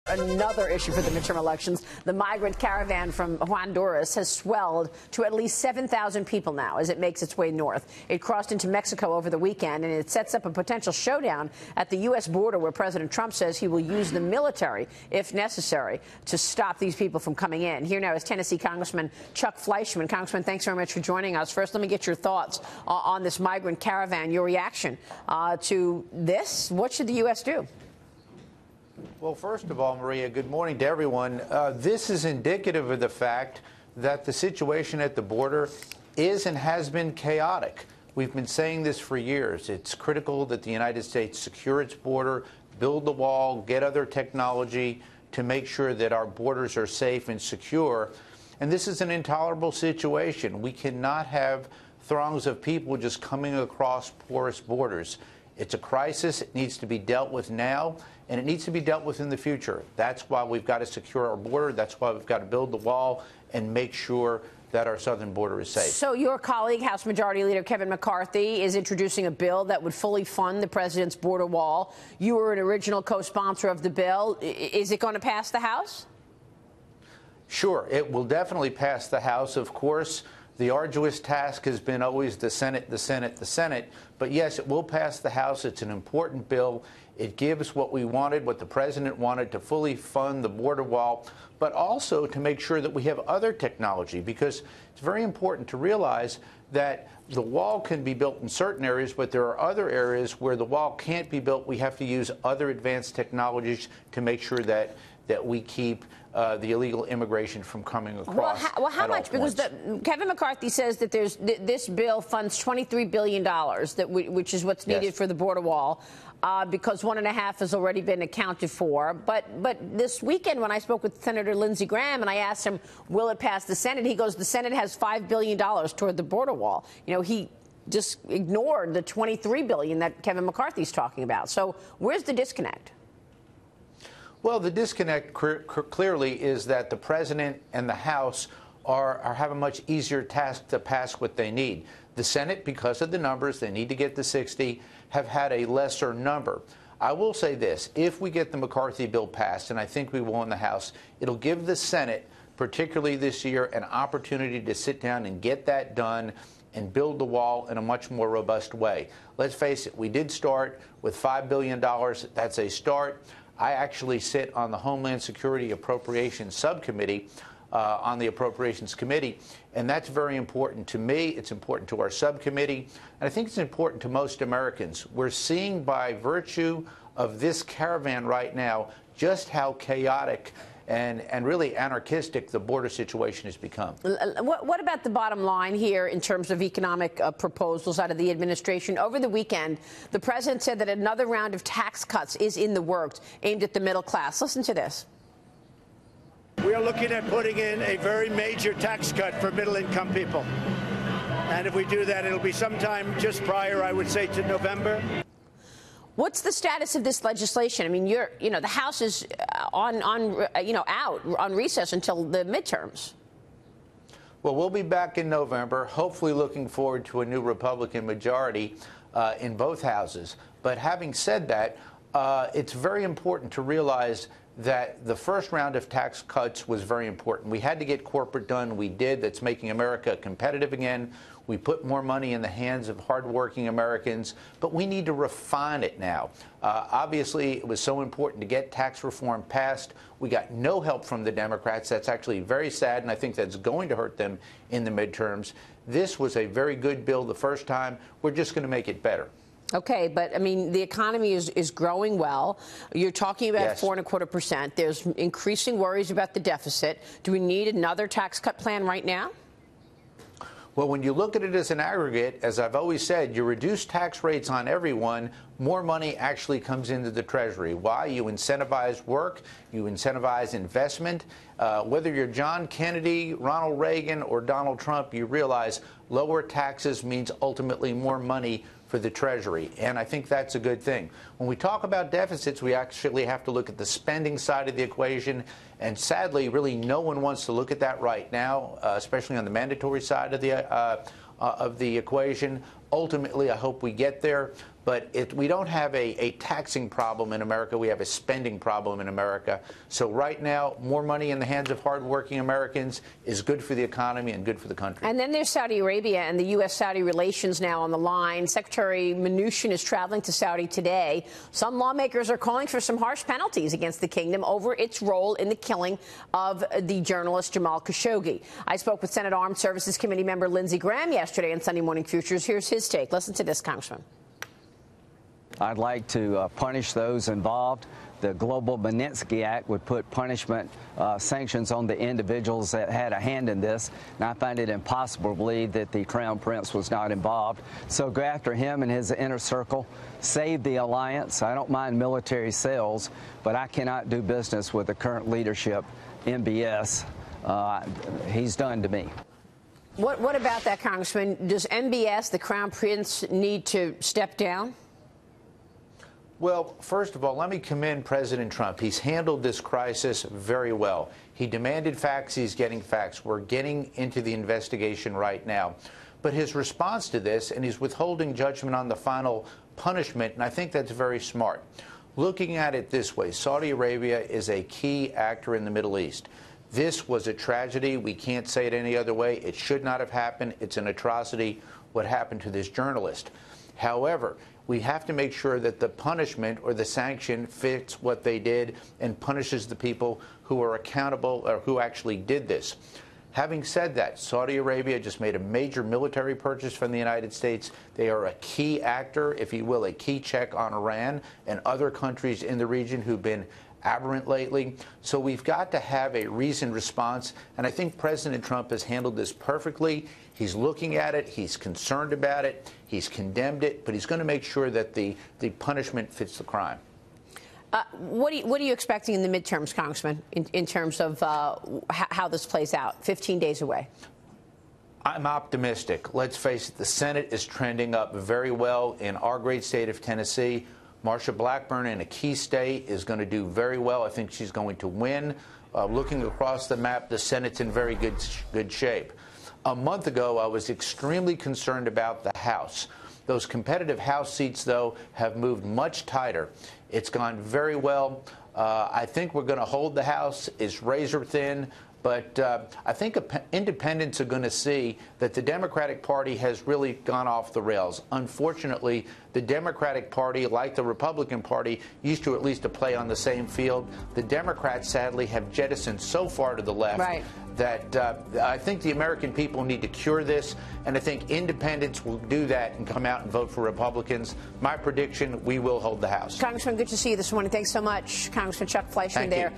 Another issue for the midterm elections, the migrant caravan from Honduras has swelled to at least 7,000 people now as it makes its way north. It crossed into Mexico over the weekend, and it sets up a potential showdown at the U.S. border where President Trump says he will use the military, if necessary, to stop these people from coming in. Here now is Tennessee Congressman Chuck Fleischmann. Congressman, thanks very much for joining us. First, let me get your thoughts on this migrant caravan, your reaction to this. What should the U.S. do? Well, first of all, Maria, good morning to everyone. This is indicative of the fact that the situation at the border is and has been chaotic. We've been saying this for years. It's critical that the United States secure its border, build the wall, get other technology to make sure that our borders are safe and secure. And this is an intolerable situation. We cannot have throngs of people just coming across porous borders. It's a crisis. It needs to be dealt with now, and it needs to be dealt with in the future. That's why we've got to secure our border. That's why we've got to build the wall and make sure that our southern border is safe. So your colleague, House Majority Leader Kevin McCarthy, is introducing a bill that would fully fund the president's border wall. You were an original co-sponsor of the bill. Is it going to pass the House? Sure. It will definitely pass the House, of course. The arduous task has been always the Senate, the Senate, the Senate. But yes, it will pass the House. It's an important bill. It gives what we wanted, what the president wanted, to fully fund the border wall, but also to make sure that we have other technology, because it's very important to realize that the wall can be built in certain areas, but there are other areas where the wall can't be built. We have to use other advanced technologies to make sure that we keep the illegal immigration from coming across. Well, how much? Because Kevin McCarthy says that this bill funds $23 billion, which is what's needed for the border wall, because $1.5 billion has already been accounted for. But this weekend, when I spoke with Senator Lindsey Graham and I asked him, will it pass the Senate? He goes, the Senate has $5 billion toward the border wall. You know, he just ignored the $23 billion that Kevin McCarthy's talking about. So where's the disconnect? Well, the disconnect clearly is that the president and the House have a much easier task to pass what they need. The Senate, because of the numbers, they need to get to 60, have had a lesser number. I will say this. If we get the McCarthy bill passed, and I think we will in the House, it'll give the Senate, particularly this year, an opportunity to sit down and get that done and build the wall in a much more robust way. Let's face it, we did start with $5 billion. That's a start. I actually sit on the Homeland Security Appropriations Subcommittee on the Appropriations Committee, and that's very important to me. It's important to our subcommittee, and I think it's important to most Americans. We're seeing by virtue of this caravan right now just how chaotic and really anarchistic the border situation has become. What about the bottom line here in terms of economic proposals out of the administration? Over the weekend, the president said that another round of tax cuts is in the works aimed at the middle class. Listen to this. We are looking at putting in a very major tax cut for middle-income people. And if we do that, it'll be sometime just prior, I would say, to November. What's the status of this legislation? I mean, the House is out on recess until the midterms. Well, we'll be back in November, hopefully looking forward to a new Republican majority in both houses. But having said that, it's very important to realize that the first round of tax cuts was very important. We had to get corporate done. We did. That's making America competitive again. We put more money in the hands of hardworking Americans, but we need to refine it now. Obviously, it was so important to get tax reform passed. We got no help from the Democrats. That's actually very sad, and I think that's going to hurt them in the midterms. This was a very good bill the first time. We're just going to make it better. Okay, but I mean, the economy is growing well. You're talking about 4.25%. There's increasing worries about the deficit. Do we need another tax cut plan right now? Well, when you look at it as an aggregate, as I've always said, you reduce tax rates on everyone, more money actually comes into the Treasury. Why? You incentivize work, you incentivize investment. Whether you're John Kennedy, Ronald Reagan, or Donald Trump, you realize lower taxes means ultimately more money for the Treasury, and I think that's a good thing. When we talk about deficits, we actually have to look at the spending side of the equation, and sadly, really no one wants to look at that right now, especially on the mandatory side of the equation. Ultimately, I hope we get there, But we don't have a taxing problem in America. We have a spending problem in America. So right now, more money in the hands of hardworking Americans is good for the economy and good for the country. And then there's Saudi Arabia and the U.S.-Saudi relations now on the line. Secretary Mnuchin is traveling to Saudi today. Some lawmakers are calling for some harsh penalties against the kingdom over its role in the killing of the journalist Jamal Khashoggi. I spoke with Senate Armed Services Committee member Lindsey Graham yesterday on Sunday Morning Futures. Here's his take. Listen to this, Congressman. I'd like to punish those involved. The Global Magnitsky Act would put punishment sanctions on the individuals that had a hand in this, and I find it impossible to believe that the Crown Prince was not involved. So go after him and his inner circle, save the alliance. I don't mind military sales, but I cannot do business with the current leadership, MBS. He's done to me. What about that, Congressman? Does MBS, the Crown Prince, need to step down? Well, first of all, let me commend President Trump. He's handled this crisis very well. He demanded facts. He's getting facts. We're getting into the investigation right now. But his response to this, and he's withholding judgment on the final punishment, and I think that's very smart. Looking at it this way, Saudi Arabia is a key actor in the Middle East. This was a tragedy. We can't say it any other way. It should not have happened. It's an atrocity what happened to this journalist. However, we have to make sure that the punishment or the sanction fits what they did and punishes the people who are accountable or who actually did this. Having said that, Saudi Arabia just made a major military purchase from the United States. They are a key actor, if you will, a key check on Iran and other countries in the region who've been aberrant lately. So we've got to have a reasoned response, and I think President Trump has handled this perfectly. He's looking at it, he's concerned about it, he's condemned it, but he's going to make sure that the punishment fits the crime. What are you expecting in the midterms, Congressman, in terms of how this plays out? 15 days away. I'm optimistic. Let's face it, the Senate is trending up very well in our great state of Tennessee. Marsha Blackburn, in a key state, is going to do very well. I think she's going to win. Looking across the map, the Senate's in very good shape. A month ago, I was extremely concerned about the House. Those competitive House seats, though, have moved much tighter. It's gone very well. I think we're going to hold the House. It's razor thin. But I think independents are going to see that the Democratic Party has really gone off the rails. Unfortunately, the Democratic Party, like the Republican Party, used to at least to play on the same field. The Democrats, sadly, have jettisoned so far to the left that I think the American people need to cure this, and I think independents will do that and come out and vote for Republicans. My prediction, we will hold the House. Congressman, good to see you this morning. Thanks so much. Congressman Chuck Fleischmann there.